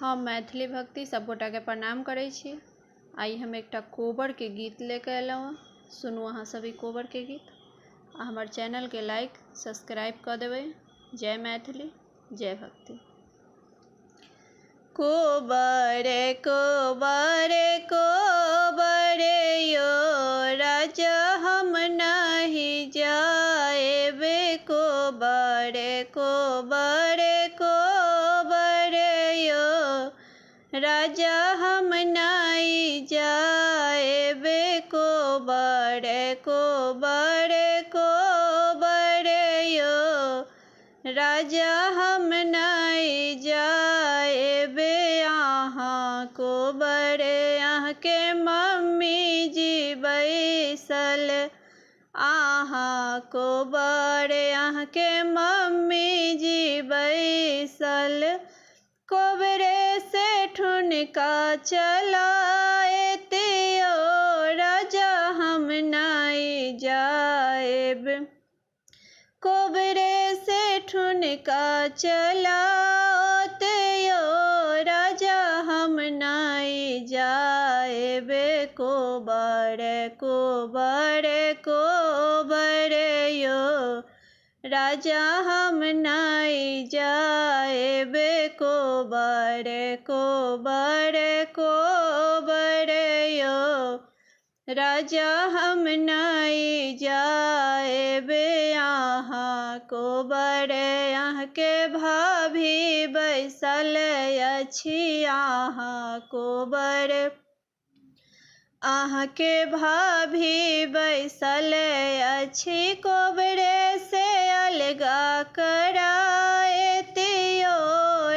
हम मैथिली भक्ति सब गोटा के प्रणाम करै छी। आई हम एकटा कोबर के गीत लेके अयलहुँ। सुनू अहाँ सभी कोबर के गीत आ हमर चैनल के लाइक सब्सक्राइब कर देबै। जय मैथिली, जय भक्ति। कोबरे कोबरे कोबरे यो राजा हम नहीं जाएबे। कोबरे कोबरे कोबरे यो राजा हम नहीं जाएबे। कोबरे कोबरे कोबरे यो राजा हम नहीं जाएबे। अहाँ कोबरे अहाँ के मम्मी जी बैसल, अहाँ कोबरे अहाँ के मम्मी जी बैसल। कोबरे से ठुनका चलाएते ओ राजा हम नहीं जाएब। कोबरे से ठुनका चलाते ओ राजा हम नहीं जाएबे। कोबरे कोबरे कोबरे यो राजा हम नहीं जाएबे। कोबरे कोबरे कोबरे यो राजा हम नहीं जाएबे। अहाँ कोबरे अहाँ के भाभी बैसल अछि, अहाँ कोबरे अहाँ के भाभी बैसल अछि। कोबरे से अलगा कराएते ओ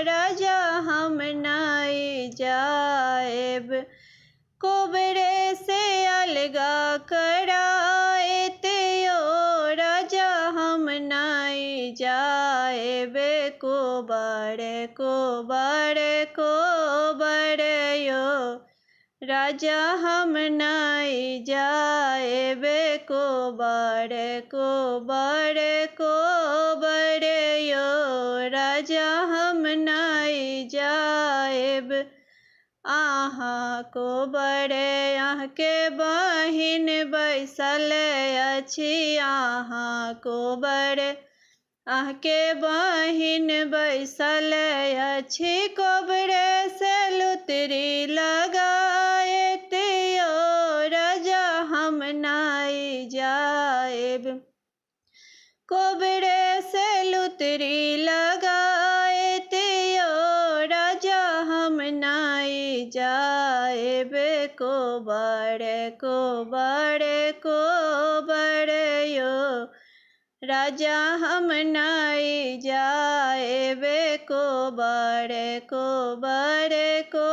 राजा हम नहीं जाएब। कोबरे से अलगा कराएते ओ राजा हम नहीं जाएबे। कोबरे कोबरे कोबरे यो राजा हम नहीं जाएबे। कोबरे कोबरे कोबरे यो राजा हम नहीं जाएब। अहाँ कोबरे अहाँ के बहिन बैसल अछि, अहाँ कोबरे अहाँ के बहिन बैसल अछि। कोबरे से लुतरी लगाएते ओ राजा हम नहीं जाएब। कोबरे से लुतरी लगाएते ओ राजा हम नहीं जाएबे। कोबरे कोबरे कोबरे यो राजा हम नहीं जाएबे। कोबरे कोबरे को